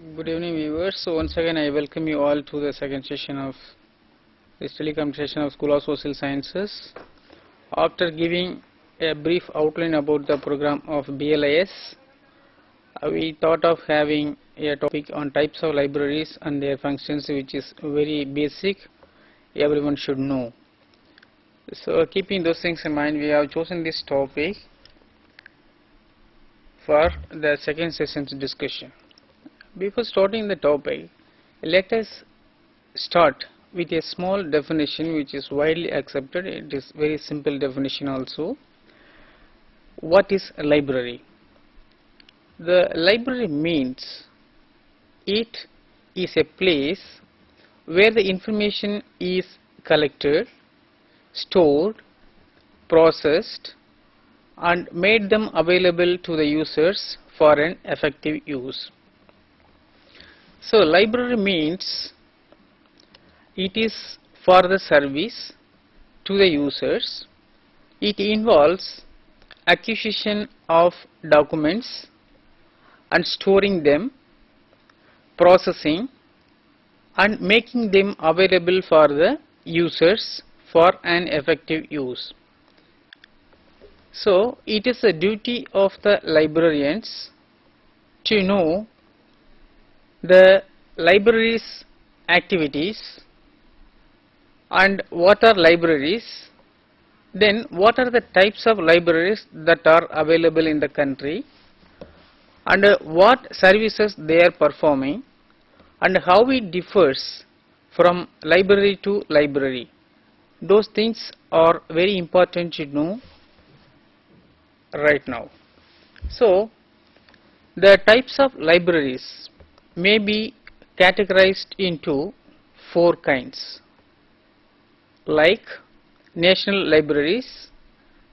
Good evening, viewers. So once again, I welcome you all to the second session of this telecom session of School of Social Sciences. After giving a brief outline about the program of BLIS, we thought of having a topic on types of libraries and their functions, which is very basic. Everyone should know. So keeping those things in mind, we have chosen this topic for the second session's discussion. Before starting the topic, let us start with a small definition which is widely accepted. It is very simple definition also. What is a library? The library means it is a place where the information is collected, stored, processed and made them available to the users for an effective use. So library means it is for the service to the users. It involves acquisition of documents and storing them, processing and making them available for the users for an effective use. So it is the duty of the librarians to know the library's activities and what are libraries, then what are the types of libraries that are available in the country and what services they are performing and how it differs from library to library. Those things are very important to know right now. So the types of libraries may be categorized into four kinds, like national libraries,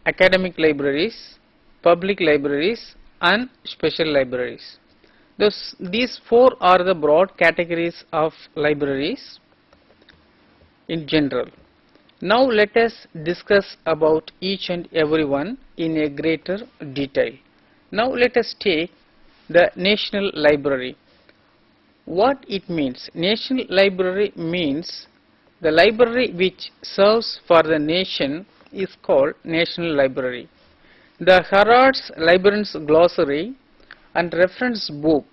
academic libraries, public libraries and special libraries. These four are the broad categories of libraries in general. Now let us discuss about each and every one in a greater detail. Now let us take the National Library. What it means? National Library means the library which serves for the nation is called National Library. The Harrod's Librarian's Glossary and Reference Book,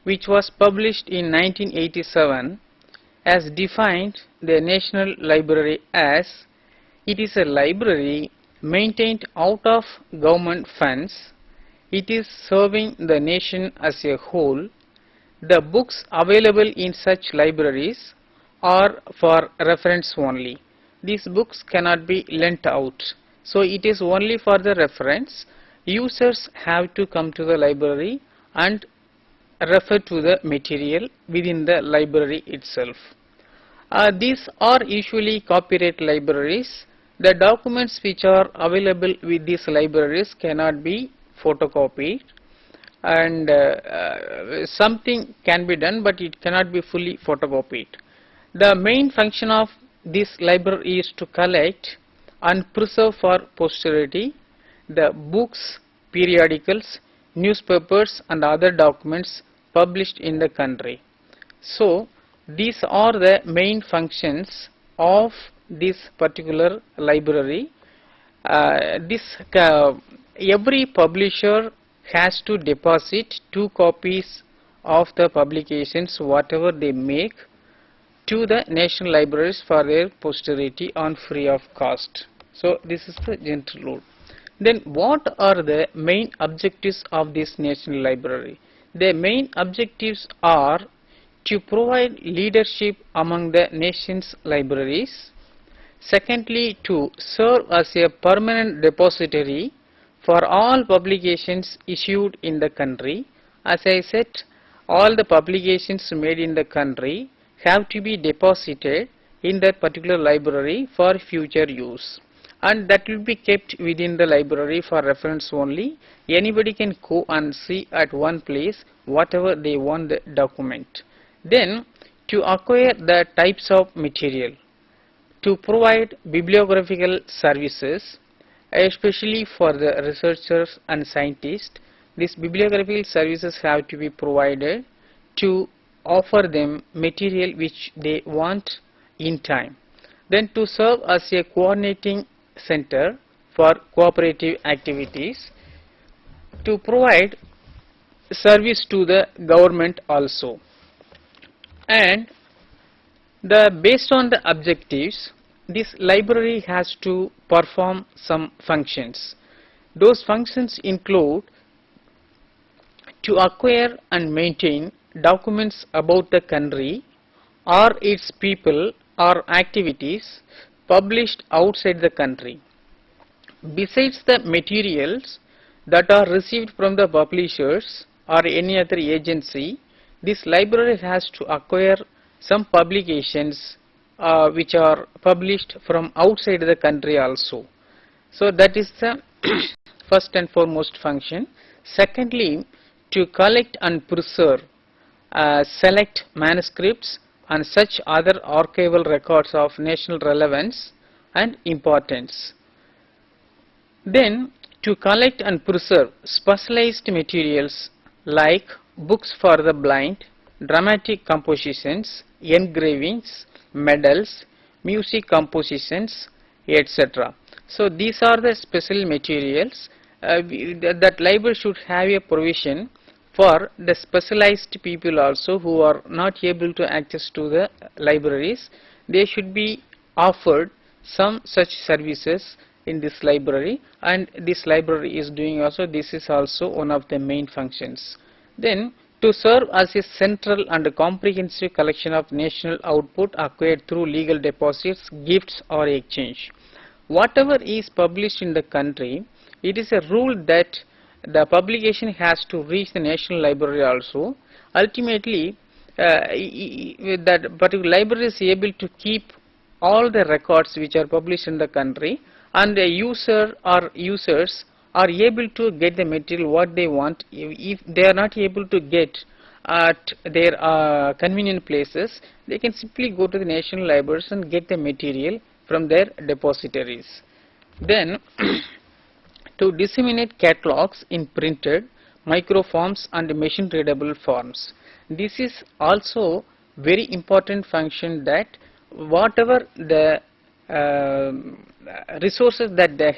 which was published in 1987, has defined the National Library as it is a library maintained out of government funds. It is serving the nation as a whole. The books available in such libraries are for reference only. These books cannot be lent out. So it is only for the reference. Users have to come to the library and refer to the material within the library itself. These are usually copyright libraries. The documents which are available with these libraries cannot be photocopied, and something can be done, but it cannot be fully photocopied. The main function of this library is to collect and preserve for posterity the books, periodicals, newspapers and other documents published in the country. So these are the main functions of this particular library. Every publisher has to deposit 2 copies of the publications whatever they make to the national libraries for their posterity on free of cost. So this is the general rule. Then what are the main objectives of this national library? The main objectives are to provide leadership among the nation's libraries. Secondly, to serve as a permanent depository for all publications issued in the country. As I said, all the publications made in the country have to be deposited in that particular library for future use, and that will be kept within the library for reference only. Anybody can go and see at one place whatever they want the document. Then to acquire the types of material, to provide bibliographical services, especially for the researchers and scientists. These bibliographical services have to be provided to offer them material which they want in time. Then to serve as a coordinating center for cooperative activities, to provide service to the government also. And based on the objectives, this library has to perform some functions. Those functions include to acquire and maintain documents about the country or its people or activities published outside the country. Besides the materials that are received from the publishers or any other agency, this library has to acquire some publications which are published from outside the country also. So that is the first and foremost function. Secondly, to collect and preserve select manuscripts and such other archival records of national relevance and importance. Then to collect and preserve specialized materials like books for the blind, dramatic compositions, engravings, medals, music compositions, etc. So these are the special materials that library should have a provision for the specialized people also who are not able to access to the libraries. They should be offered some such services in this library, and this library is doing also. This is also one of the main functions. Then to serve as a central and comprehensive collection of national output acquired through legal deposits, gifts or exchange. Whatever is published in the country, it is a rule that the publication has to reach the national library also. Ultimately, that particular library is able to keep all the records which are published in the country, and the user or users are able to get the material what they want. If they are not able to get at their convenient places, they can simply go to the national libraries and get the material from their depositories. Then to disseminate catalogs in printed, microforms and machine readable forms. This is also very important function, that whatever the resources that they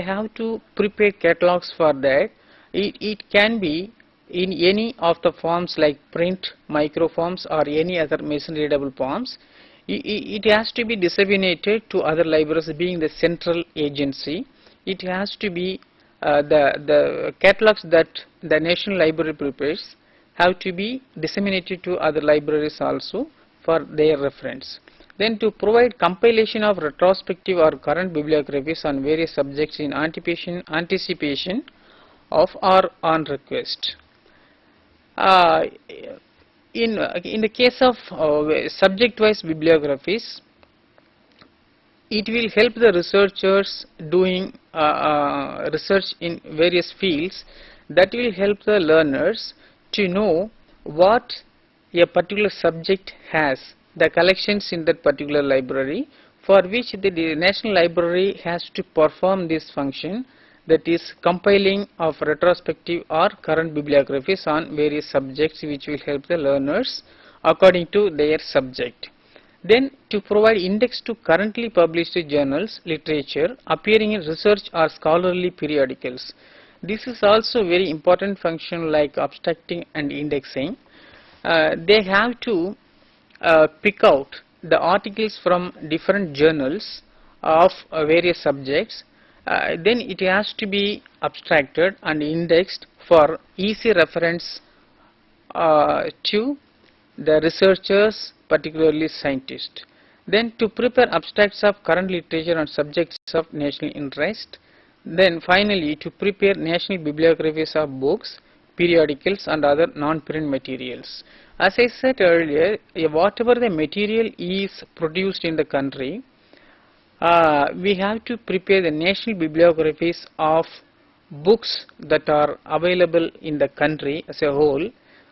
have to prepare catalogs for that. It can be in any of the forms like print, microforms or any other machine readable forms. It has to be disseminated to other libraries, being the central agency. It has to be the catalogs that the National Library prepares have to be disseminated to other libraries also for their reference. Then to provide compilation of retrospective or current bibliographies on various subjects in anticipation of or on request. In the case of subject-wise bibliographies, it will help the researchers doing research in various fields. That will help the learners to know what a particular subject has, the collections in that particular library, for which the National Library has to perform this function, that is compiling of retrospective or current bibliographies on various subjects, which will help the learners according to their subject. Then to provide index to currently published journals, literature appearing in research or scholarly periodicals. This is also very important function like abstracting and indexing. They have to pick out the articles from different journals of various subjects. Then it has to be abstracted and indexed for easy reference to the researchers, particularly scientists. Then to prepare abstracts of current literature on subjects of national interest. Then finally to prepare national bibliographies of books, periodicals and other non-print materials. As I said earlier, whatever the material is produced in the country, we have to prepare the national bibliographies of books that are available in the country as a whole,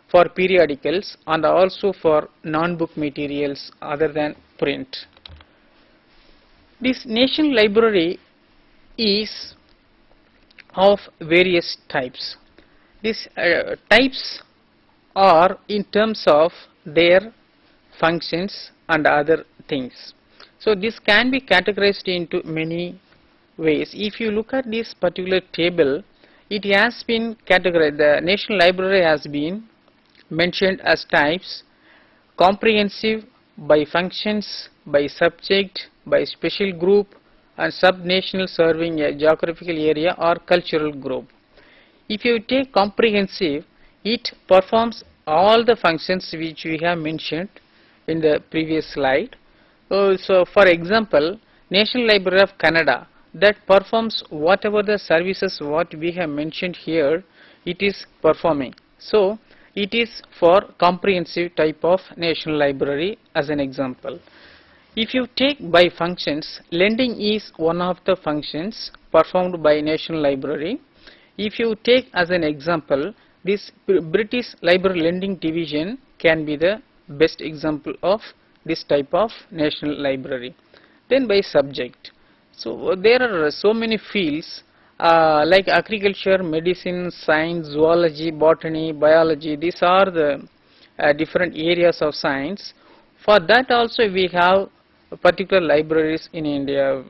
for periodicals and also for non-book materials other than print. This National Library is of various types. These types or in terms of their functions and other things. So this can be categorized into many ways. If you look at this particular table, it has been categorized. The National Library has been mentioned as types: comprehensive, by functions, by subject, by special group, and sub-national, serving a geographical area or cultural group. If you take comprehensive, it performs all the functions which we have mentioned in the previous slide. So for example, National Library of Canada, that performs whatever the services what we have mentioned here, it is performing. So it is for comprehensive type of National Library as an example. If you take by functions, lending is one of the functions performed by National Library. If you take as an example, this British Library Lending Division can be the best example of this type of National Library. Then by subject, so there are so many fields like agriculture, medicine, science, zoology, botany, biology. These are the different areas of science. For that also we have particular libraries in India,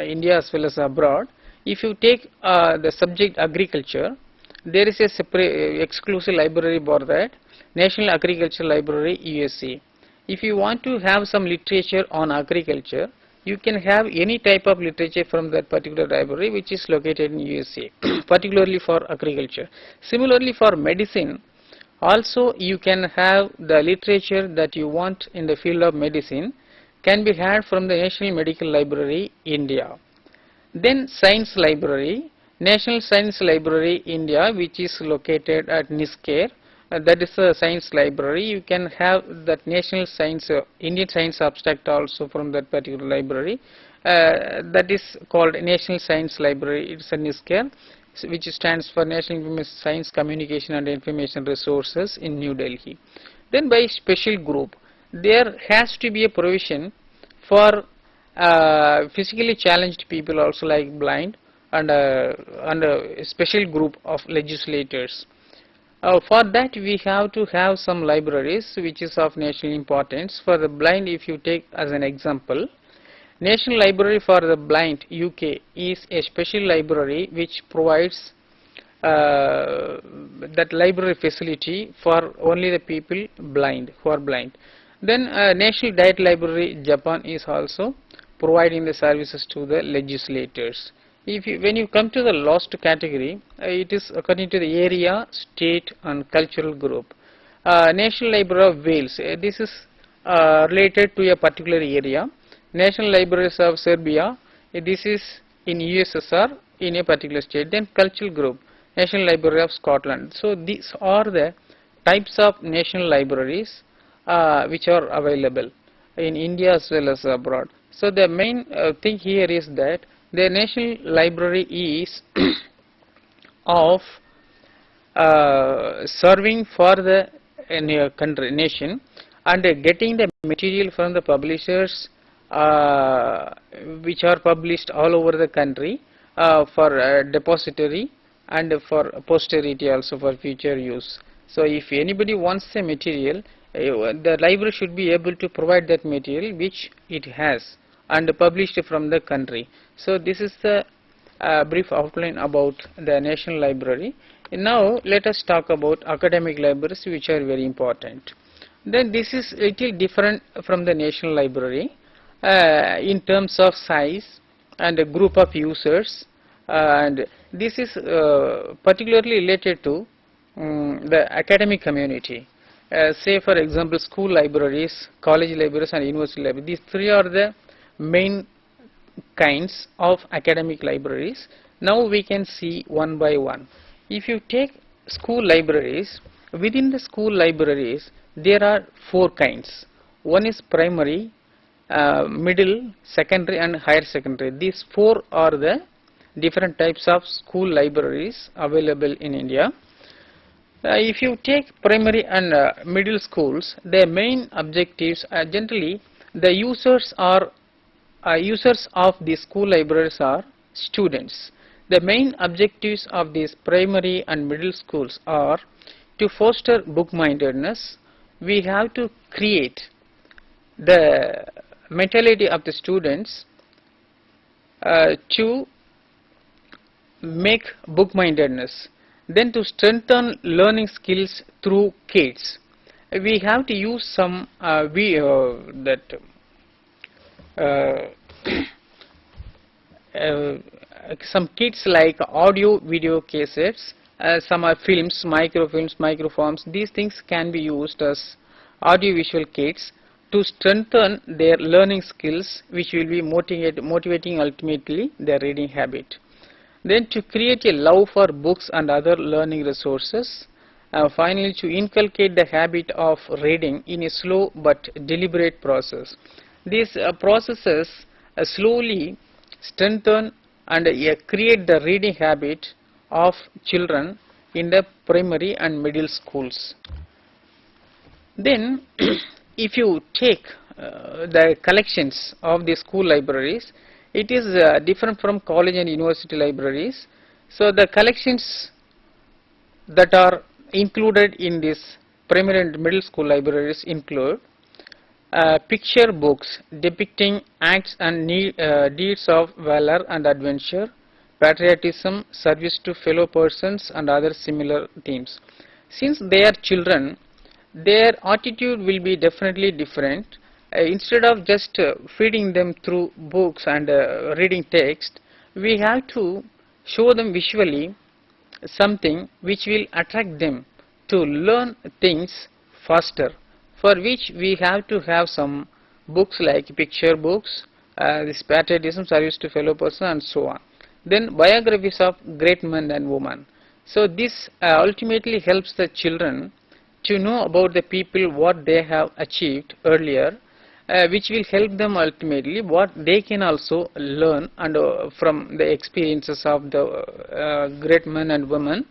India as well as abroad. If you take the subject agriculture, there is a separate exclusive library for that, National Agriculture Library, USA. If you want to have some literature on agriculture, you can have any type of literature from that particular library which is located in USA, particularly for agriculture. Similarly for medicine, also you can have the literature that you want in the field of medicine can be had from the National Medical Library, India. Then Science Library, National Science Library, India, which is located at UNESCO. That is a science library. You can have that National Science, Indian Science Abstract also from that particular library. That is called National Science Library. It's a NISCAR, which stands for National Science Communication and Information Resources in New Delhi. Then by special group, there has to be a provision for physically challenged people also, like blind, and a special group of legislators. For that we have to have some libraries which is of national importance. For the blind, if you take as an example, National Library for the Blind, UK, is a special library which provides that library facility for only the people blind, who are blind. Then National Diet Library, Japan, is also providing the services to the legislators. When you come to the last category, it is according to the area, state and cultural group. National Library of Wales, this is related to a particular area. National Libraries of Serbia, this is in USSR in a particular state. Then cultural group, National Library of Scotland. So these are the types of national libraries which are available in India as well as abroad. So the main thing here is that the National Library is of serving for the country, nation, and getting the material from the publishers which are published all over the country for depository and for posterity, also for future use. So if anybody wants the material, the library should be able to provide that material which it has and published from the country. So this is the brief outline about the National Library. Now let us talk about academic libraries, which are very important. Then this is little different from the National Library in terms of size and a group of users, and this is particularly related to the academic community. Say for example, school libraries, college libraries and university libraries. These three are the main kinds of academic libraries. Now we can see one by one. If you take school libraries, within the school libraries there are four kinds. One is primary, middle, secondary and higher secondary. These four are the different types of school libraries available in India. If you take primary and middle schools, their main objectives are generally the users of the school libraries are students. The main objectives of these primary and middle schools are to foster book-mindedness, we have to create the mentality of the students to make book-mindedness. Then to strengthen learning skills through kids, we have to use some uh, uh, some kits like audio video cassettes, some are films, microfilms, microforms. These things can be used as audio visual kits to strengthen their learning skills, which will be motivating ultimately their reading habit. Then to create a love for books and other learning resources. Finally, to inculcate the habit of reading in a slow but deliberate process. These processes slowly strengthen and create the reading habit of children in the primary and middle schools. Then if you take the collections of the school libraries, it is different from college and university libraries. So the collections that are included in this primary and middle school libraries include picture books depicting acts and deeds of valor and adventure, patriotism, service to fellow persons and other similar themes. Since they are children, their attitude will be definitely different. Instead of just feeding them through books and reading text, we have to show them visually something which will attract them to learn things faster, for which we have to have some books like picture books, this patriotism, service to fellow person and so on. Then biographies of great men and women. So this ultimately helps the children to know about the people what they have achieved earlier, which will help them ultimately what they can also learn and from the experiences of the great men and women,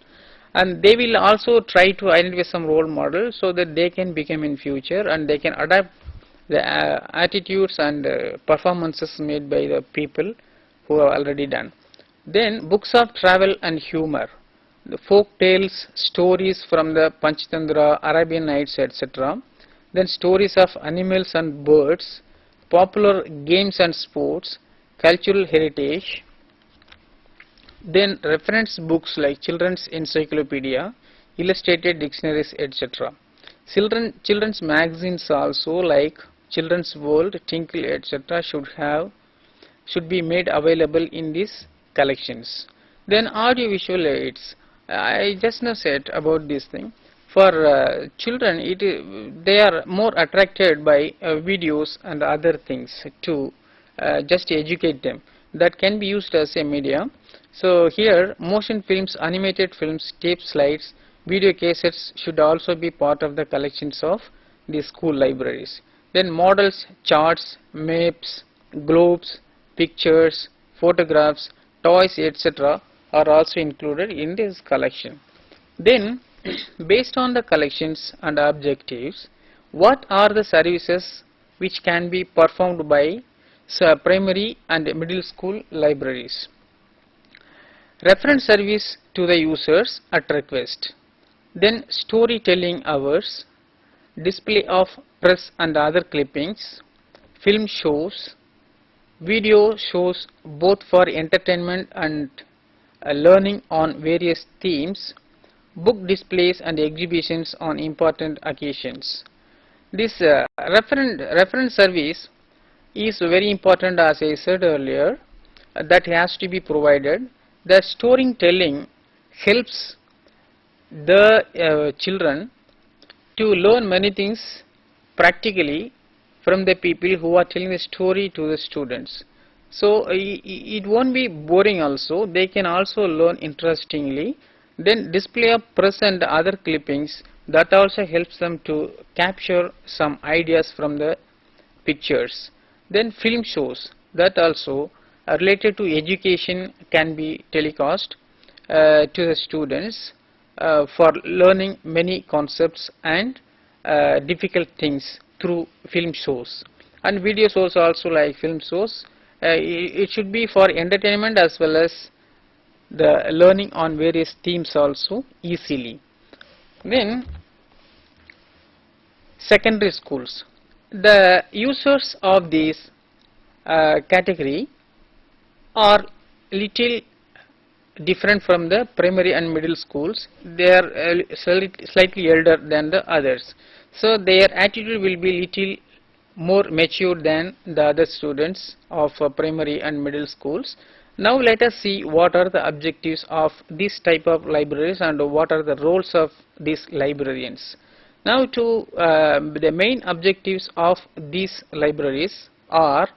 and they will also try to identify some role models so that they can become in future and they can adapt the attitudes and performances made by the people who have already done. Then books of travel and humor, the folk tales, stories from the Panchtantra, Arabian Nights, etc. Then stories of animals and birds, popular games and sports, cultural heritage. Then reference books like children's encyclopedia, illustrated dictionaries, etc. Children's magazines also like Children's World, Tinkle, etc. should be made available in these collections. Then audiovisual aids. I just now said about this thing. For children, they are more attracted by videos and other things to just educate them. That can be used as a media. So here, motion films, animated films, tape slides, video cassettes should also be part of the collections of the school libraries. Then models, charts, maps, globes, pictures, photographs, toys, etc. are also included in this collection. Then based on the collections and objectives, what are the services which can be performed by primary and middle school libraries? Reference service to the users at request. Then storytelling hours, display of press and other clippings, film shows, video shows both for entertainment and learning on various themes, book displays and exhibitions on important occasions. This reference service is very important, as I said earlier, that has to be provided. The storytelling helps the children to learn many things practically from the people who are telling the story to the students. So it won't be boring also, they can also learn interestingly. Then display of press and other clippings, that also helps them to capture some ideas from the pictures. Then film shows, that also related to education can be telecast to the students for learning many concepts and difficult things through film shows. And video shows also like film shows, it should be for entertainment as well as the learning on various themes also easily. Then secondary schools. The users of this category are little different from the primary and middle schools. They are slightly elder than the others, so their attitude will be little more mature than the other students of primary and middle schools. Now let us see what are the objectives of this type of libraries and what are the roles of these librarians. Now the main objectives of these libraries are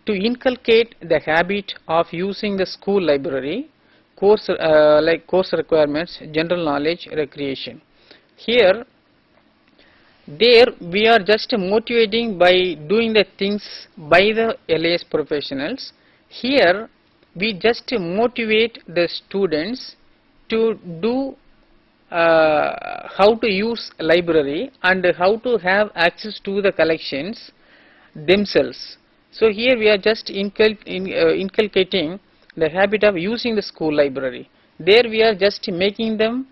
to inculcate the habit of using the school library, course like course requirements, general knowledge, recreation. Here there we are just motivating by doing the things by the LAS professionals. Here we just motivate the students to do how to use library and how to have access to the collections themselves. So here we are just inculcating the habit of using the school library. There we are just making them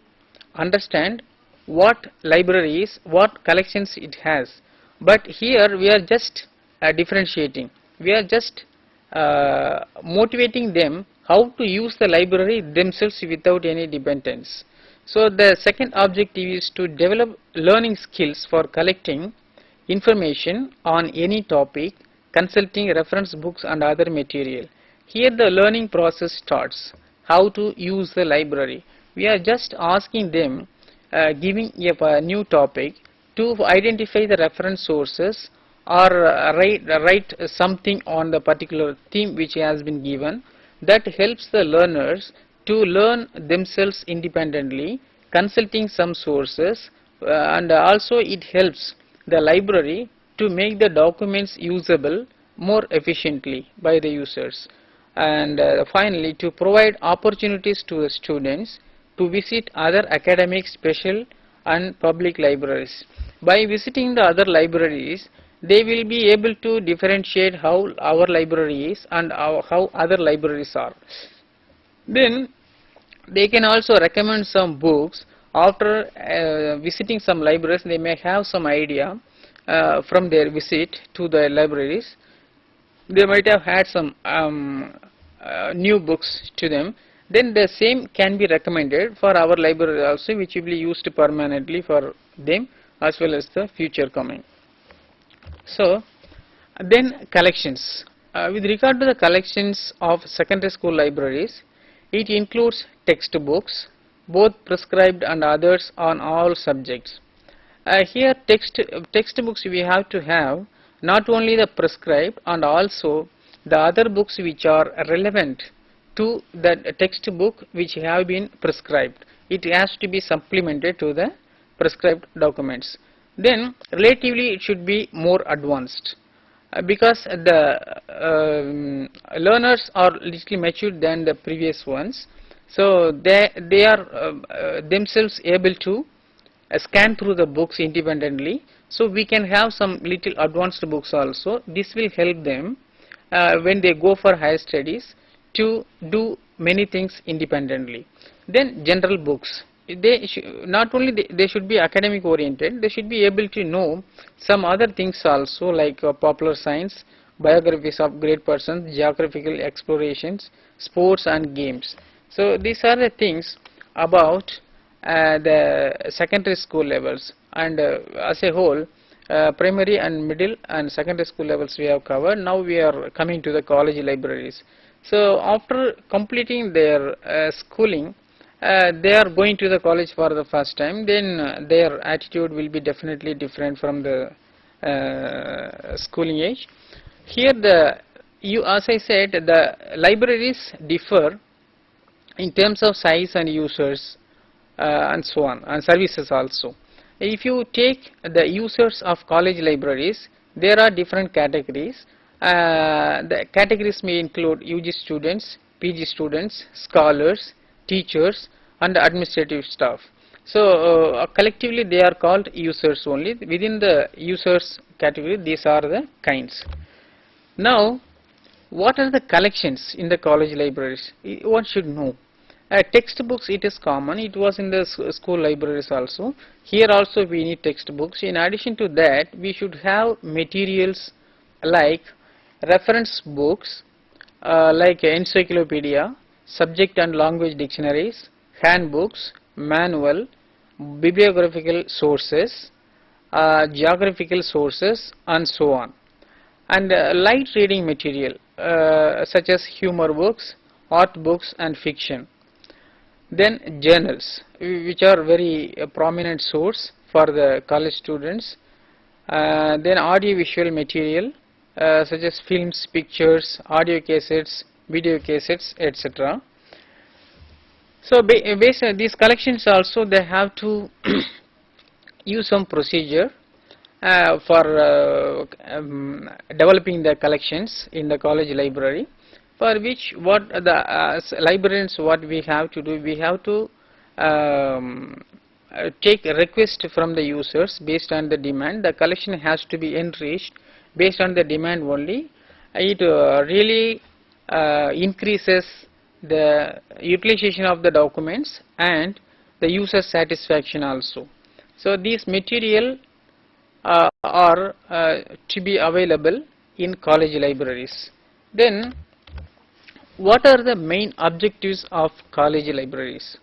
understand what library is, what collections it has. But here we are just differentiating. We are just motivating them how to use the library themselves without any dependence. So the second objective is to develop learning skills for collecting information on any topic, consulting reference books and other material. Here the learning process starts. How to use the library. We are just asking them, giving a new topic, to identify the reference sources or write something on the particular theme which has been given. That helps the learners to learn themselves independently, consulting some sources, and also it helps the library to make the documents usable more efficiently by the users. And finally, to provide opportunities to the students to visit other academic, special and public libraries. By visiting the other libraries, they will be able to differentiate how our library is and how other libraries are. Then they can also recommend some books. After visiting some libraries, they may have some idea from their visit to the libraries. They might have had some new books to them. Then the same can be recommended for our library also, which will be used permanently for them as well as the future coming. So then collections. With regard to the collections of secondary school libraries, it includes textbooks, both prescribed and others on all subjects. Here textbooks we have to have not only the prescribed and also the other books which are relevant to the textbook which have been prescribed. It has to be supplemented to the prescribed documents. Then relatively it should be more advanced because the learners are little mature than the previous ones. So they are themselves able to scan through the books independently. So we can have some little advanced books also. This will help them when they go for higher studies to do many things independently. Then general books. They not only they should be academic oriented, they should be able to know some other things also, like popular science, biographies of great persons, geographical explorations, sports and games. So these are the things about the secondary school levels, and as a whole primary and middle and secondary school levels we have covered. Now we are coming to the college libraries. So after completing their schooling, they are going to the college for the first time. Then their attitude will be definitely different from the schooling age. Here as I said, the libraries differ in terms of size and users and so on, and services also. If you take the users of college libraries, there are different categories. The categories may include UG students, PG students, scholars, teachers and administrative staff. So collectively they are called users only. Within the users category, these are the kinds. Now what are the collections in the college libraries? One should know. Textbooks, it is common, it was in the school libraries also. Here also we need textbooks. In addition to that, we should have materials like reference books, like encyclopedia, subject and language dictionaries, handbooks, manual, bibliographical sources, geographical sources, and so on. And light reading material such as humor books, art books, and fiction. Then journals, which are very prominent source for the college students. Then audio visual material such as films, pictures, audio cassettes, video cassettes, etc. So based on these collections also, they have to use some procedure for developing the collections in the college library, for which what the librarians, what we have to do, we have to take a request from the users based on the demand. The collection has to be enriched based on the demand only. It really increases the utilization of the documents and the user satisfaction also. So these material are to be available in college libraries. Then what are the main objectives of college libraries?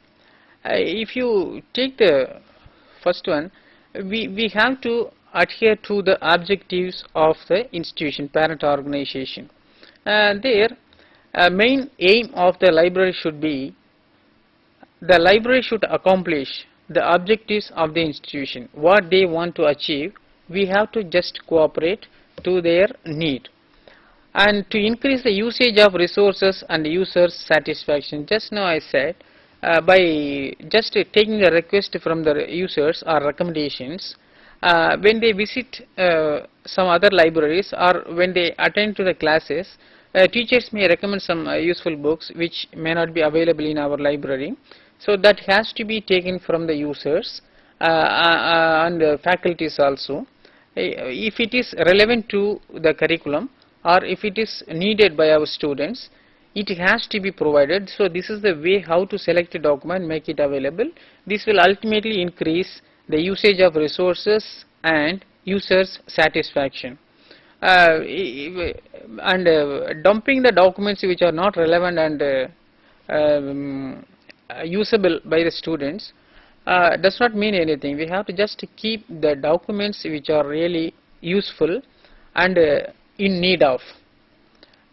If you take the first one, we have to adhere to the objectives of the institution, parent organization. Their main aim of the library should be, the library should accomplish the objectives of the institution, what they want to achieve. We have to just cooperate to their need. And to increase the usage of resources and users satisfaction, just now I said, by just taking a request from the users or recommendations, when they visit some other libraries or when they attend to the classes, teachers may recommend some useful books which may not be available in our library. So that has to be taken from the users and faculties also. If it is relevant to the curriculum or if it is needed by our students, it has to be provided. So this is the way how to select a document, make it available. This will ultimately increase the usage of resources and users satisfaction. Dumping the documents which are not relevant and usable by the students does not mean anything. We have to just keep the documents which are really useful and in need of.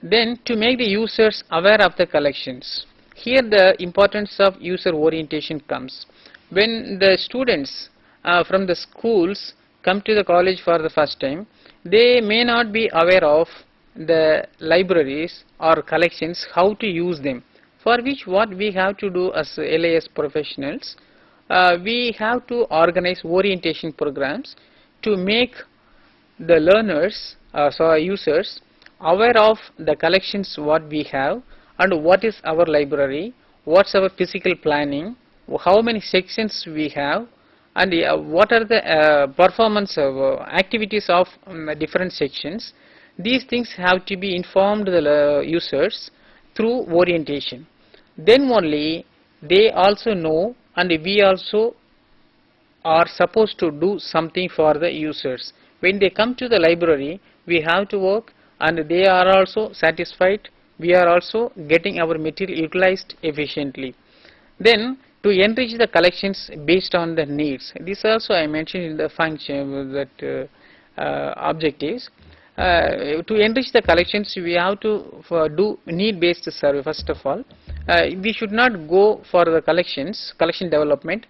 Then to make the users aware of the collections. Here the importance of user orientation comes. When the students from the schools come to the college for the first time, they may not be aware of the libraries or collections, how to use them. For which what we have to do as LIS professionals, we have to organize orientation programs to make the learners, so users, aware of the collections what we have and what is our library, what's our physical planning, how many sections we have, and what are the performance of activities of different sections. These things have to be informed the users through orientation. Then only they also know, and we also are supposed to do something for the users. When they come to the library, we have to work and they are also satisfied. We are also getting our material utilized efficiently. Then to enrich the collections based on the needs. This also I mentioned in the function that objectives. To enrich the collections, we have to do need-based survey first of all. We should not go for the collection development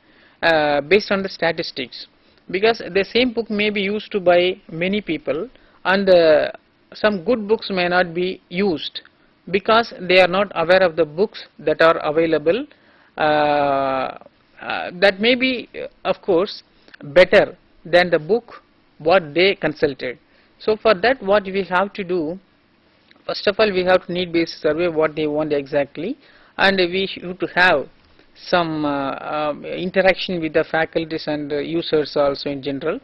based on the statistics, because the same book may be used by many people and some good books may not be used because they are not aware of the books that are available. That may be of course better than the book what they consulted. So for that what we have to do, first of all we have to need based survey what they want exactly, and we should have some interaction with the faculties and users also in general.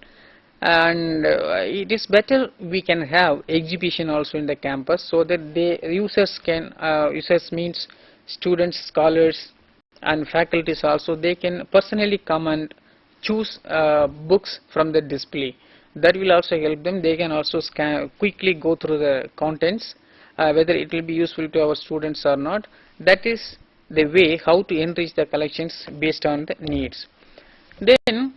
And it is better we can have exhibition also in the campus, so that the users can, users means students, scholars and faculties also, they can personally come and choose books from the display. That will also help them. They can also quickly go through the contents, whether it will be useful to our students or not. That is the way how to enrich the collections based on the needs. Then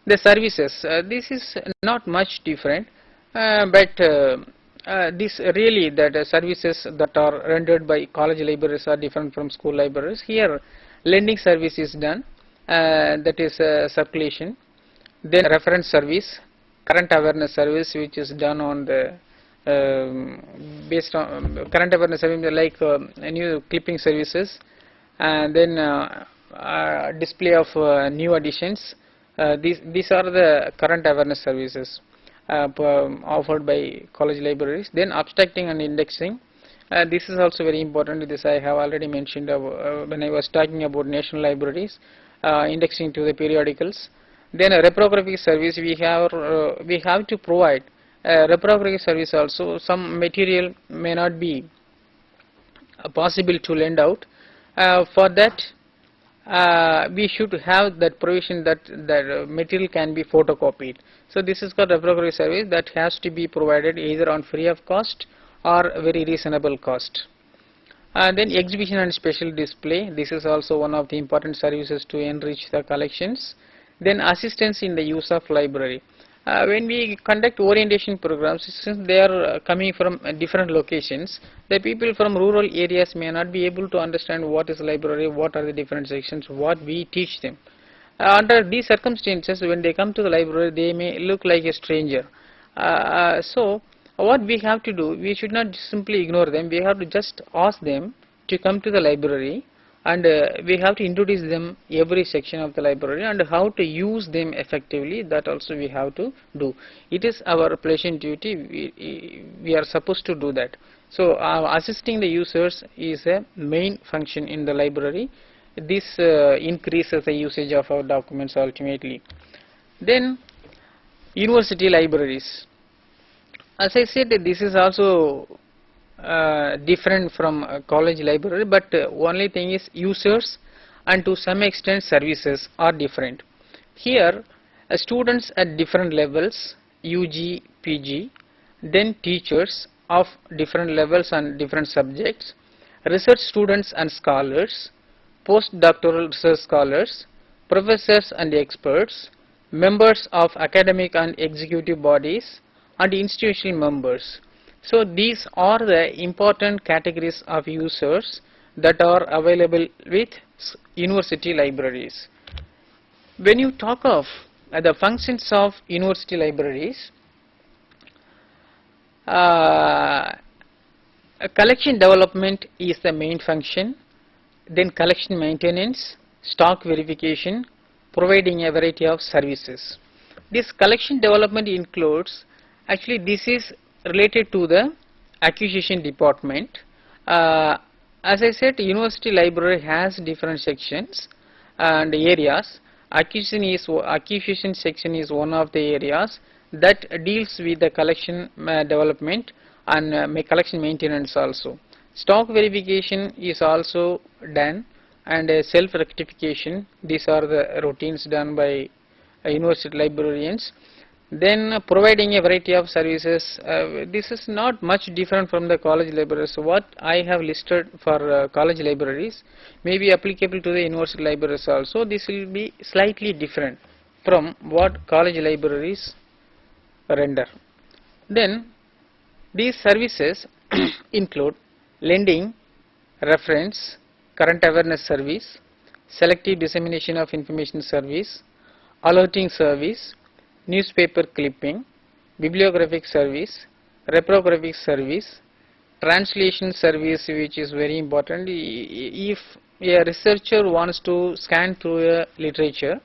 the services, this is not much different, but this really that services that are rendered by college libraries are different from school libraries. Here lending service is done, that is circulation. Then reference service, current awareness service, which is done on the based on current awareness service, like new clipping services, and then display of new editions. These are the current awareness services offered by college libraries. Then abstracting and indexing. This is also very important. This I have already mentioned when I was talking about national libraries, indexing to the periodicals. Then a reprographic service, we have to provide reprographic service also. Some material may not be possible to lend out. For that, we should have that provision that material can be photocopied. So this is called reprographic service, that has to be provided either on free of cost or very reasonable cost. Then exhibition and special display, this is also one of the important services to enrich the collections. Then assistance in the use of library. When we conduct orientation programs, since they are coming from different locations, the people from rural areas may not be able to understand what is library, what are the different sections, what we teach them. Under these circumstances, when they come to the library, they may look like a stranger. So what we have to do, we should not simply ignore them. We have to just ask them to come to the library, and we have to introduce them every section of the library and how to use them effectively. That also we have to do. It is our pleasant duty. We are supposed to do that. So assisting the users is a main function in the library. This increases the usage of our documents ultimately. Then university libraries. As I said, this is also different from college library, but only thing is users and to some extent services are different. Here students at different levels, UG, PG, then teachers of different levels and different subjects, research students and scholars, postdoctoral research scholars, professors and experts, members of academic and executive bodies, and institutional members. So these are the important categories of users that are available with university libraries. When you talk of the functions of university libraries, collection development is the main function, then collection maintenance, stock verification, providing a variety of services. This collection development includes, actually this is related to the acquisition department. As I said, university library has different sections and areas. Acquisition section is one of the areas that deals with the collection development and collection maintenance also. Stock verification is also done, and self rectification. These are the routines done by university librarians. Then providing a variety of services, this is not much different from the college libraries. So what I have listed for college libraries may be applicable to the university libraries also. This will be slightly different from what college libraries render. Then these services include lending, reference, current awareness service, selective dissemination of information service, alerting service, newspaper clipping, bibliographic service, reprographic service, translation service, which is very important. If a researcher wants to scan through a literature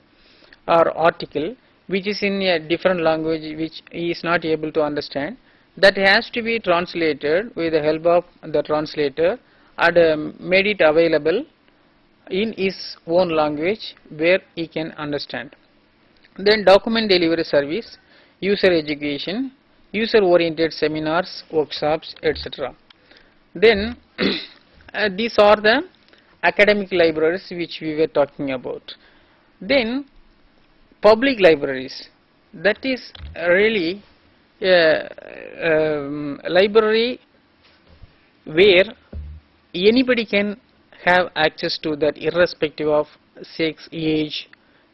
or article which is in a different language which he is not able to understand, that has to be translated with the help of the translator and made it available in his own language where he can understand. Then document delivery service, user education, user oriented seminars, workshops, etc. Then these are the academic libraries which we were talking about. Then public libraries, that is really a library where anybody can have access to that irrespective of sex, age,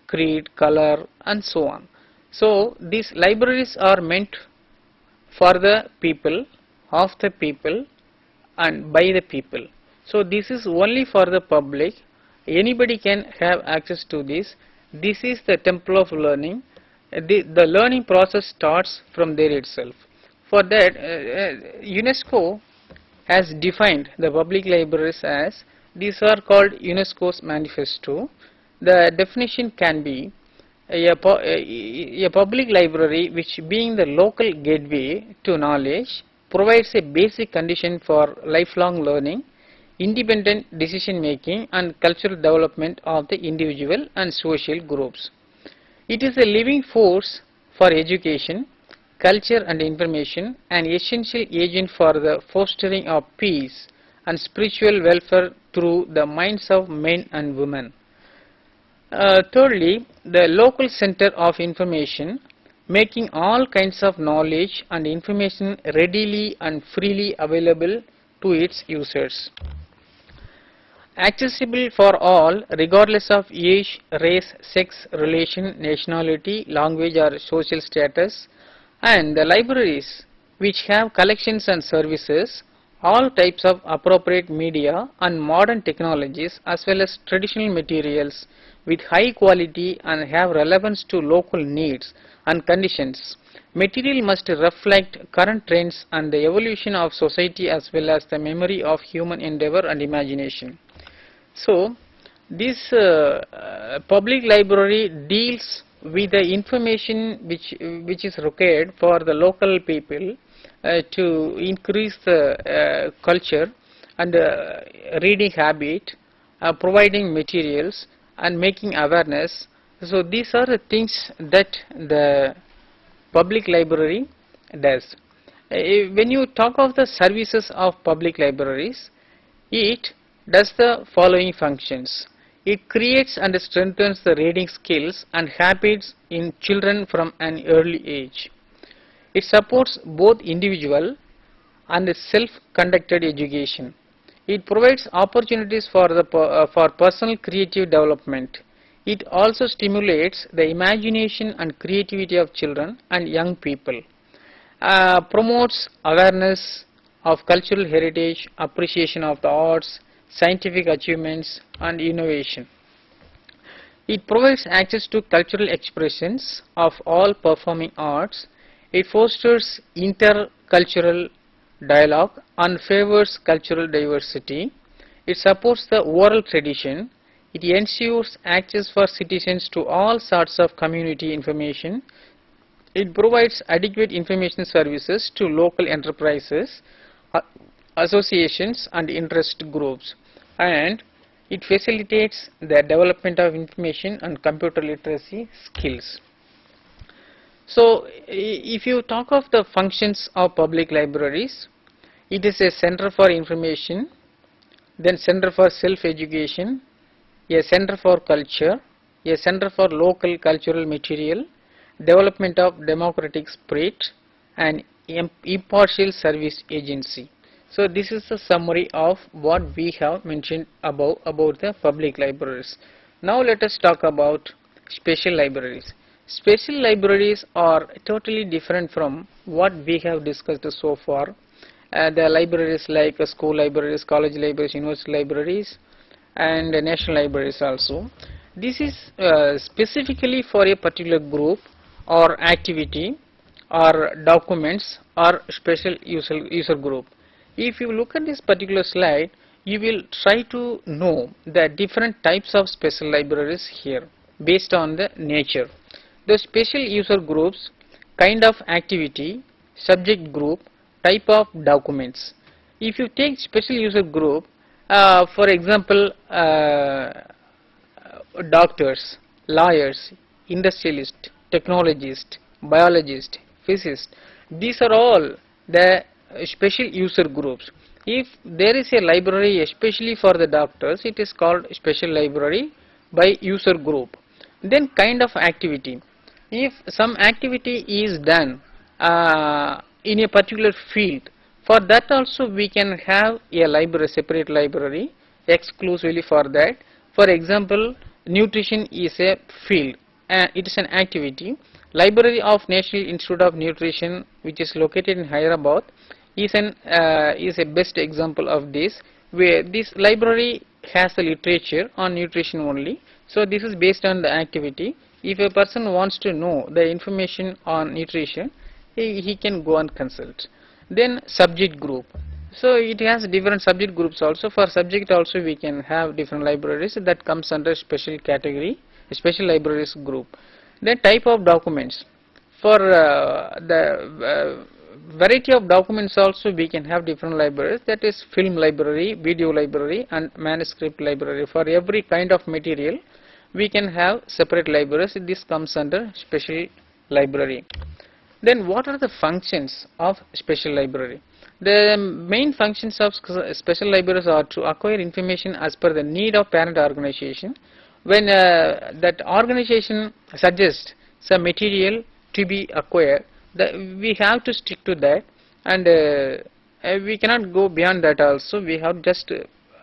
creed, color and so on. So these libraries are meant for the people, of the people and by the people. So this is only for the public, anybody can have access to this. This is the temple of learning. The learning process starts from there itself. For that UNESCO has defined the public libraries as, these are called UNESCO's manifesto. The definition can be a public library which, being the local gateway to knowledge, provides a basic condition for lifelong learning, independent decision making and cultural development of the individual and social groups. It is a living force for education, culture and information, an essential agent for the fostering of peace and spiritual welfare through the minds of men and women. Thirdly, the local center of information, making all kinds of knowledge and information readily and freely available to its users. Accessible for all regardless of age, race, sex, religion, nationality, language or social status, and the libraries which have collections and services, all types of appropriate media and modern technologies as well as traditional materials with high quality and have relevance to local needs and conditions. Material must reflect current trends and the evolution of society as well as the memory of human endeavor and imagination. So this public library deals with the information which is required for the local people to increase the culture and reading habit, providing materials and making awareness. So these are the things that the public library does. When you talk of the services of public libraries, it does the following functions. It creates and strengthens the reading skills and habits in children from an early age. It supports both individual and self-conducted education. It provides opportunities for personal creative development. It also stimulates the imagination and creativity of children and young people. Promotes awareness of cultural heritage, appreciation of the arts, scientific achievements and innovation. It provides access to cultural expressions of all performing arts. It fosters intercultural dialogue and favors cultural diversity. It supports the oral tradition. It ensures access for citizens to all sorts of community information. It provides adequate information services to local enterprises, associations and interest groups, and it facilitates the development of information and computer literacy skills. So if you talk of the functions of public libraries, it is a center for information, then center for self-education, a center for culture, a center for local cultural material, development of democratic spirit and impartial service agency. So this is the summary of what we have mentioned above about the public libraries. Now let us talk about special libraries. Special libraries are totally different from what we have discussed so far. The libraries like school libraries, college libraries, university libraries and national libraries also. This is specifically for a particular group or activity or documents or special user group. If you look at this particular slide, you will try to know the different types of special libraries here based on the nature. The special user groups, kind of activity, subject group, type of documents. If you take special user group, for example, doctors, lawyers, industrialists, technologists, biologists, physicists, these are all the special user groups. If there is a library especially for the doctors, it is called special library by user group. Then kind of activity. If some activity is done in a particular field, for that also we can have a library, separate library exclusively for that. For example, nutrition is a field and it is an activity. Library of National Institute of Nutrition, which is located in Hyderabad, is a best example of this, where this library has the literature on nutrition only. So this is based on the activity. If a person wants to know the information on nutrition, he can go and consult. Then subject group. So it has different subject groups also. For subject also we can have different libraries that comes under special category, special libraries group. Then type of documents. For the variety of documents also we can have different libraries, that is film library, video library and manuscript library. For every kind of material we can have separate libraries. This comes under special library. Then what are the functions of special library? The main functions of special libraries are to acquire information as per the need of parent organization. When that organization suggests some material to be acquired, we have to stick to that, and we cannot go beyond that also. We have just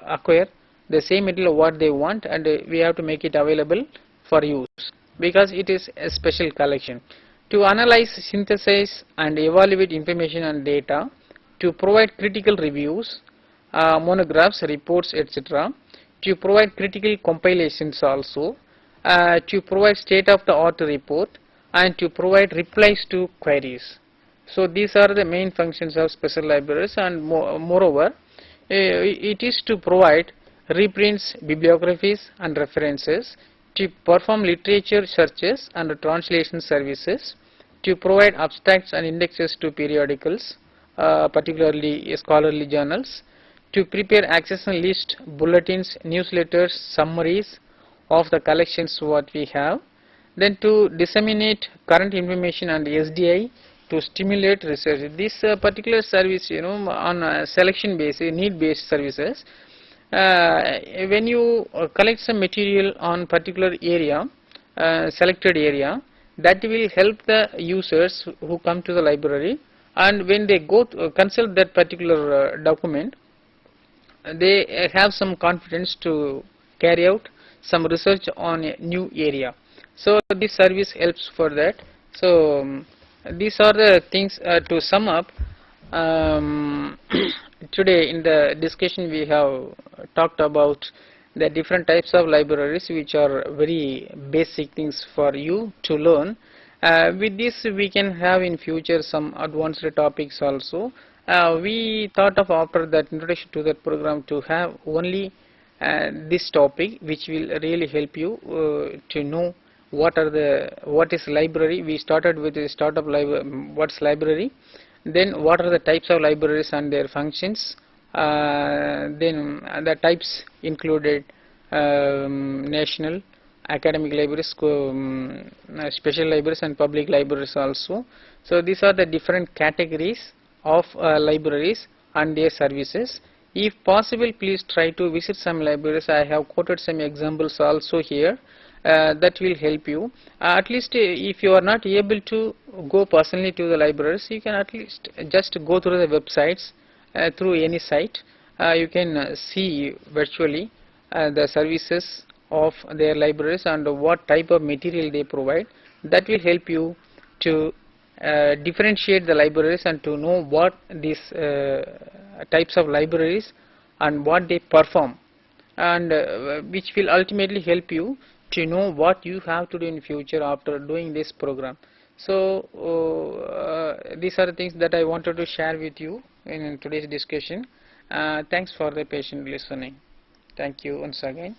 acquire the same material what they want, and we have to make it available for use, because it is a special collection. To analyze, synthesize and evaluate information and data, to provide critical reviews, monographs, reports, etc., to provide critical compilations also, to provide state of the art report, and to provide replies to queries. So these are the main functions of special libraries, and moreover it is to provide reprints, bibliographies and references, to perform literature searches and translation services, to provide abstracts and indexes to periodicals, particularly scholarly journals, to prepare accession list, bulletins, newsletters, summaries of the collections what we have, then to disseminate current information and SDI, to stimulate research. This particular service, on selection basis, need based services, when you collect some material on particular area, selected area, that will help the users who come to the library, and when they go to consult that particular document, they have some confidence to carry out some research on a new area. So this service helps for that. So these are the things. To sum up, today in the discussion we have talked about the different types of libraries, which are very basic things for you to learn. With this we can have in future some advanced topics also. We thought of, after that introduction to that program, to have only this topic, which will really help you to know what is library. We started with the start of what's library, then what are the types of libraries and their functions, then the types included national, academic libraries, special libraries and public libraries also. So these are the different categories of libraries and their services. If possible, please try to visit some libraries. I have quoted some examples also here. That will help you. At least if you are not able to go personally to the libraries, you can at least just go through the websites, through any site. You can see virtually the services of their libraries and what type of material they provide. That will help you to differentiate the libraries and to know what these types of libraries and what they perform, and which will ultimately help you to know what you have to do in future after doing this program. So these are the things that I wanted to share with you in today's discussion. Thanks for the patient listening. Thank you once again.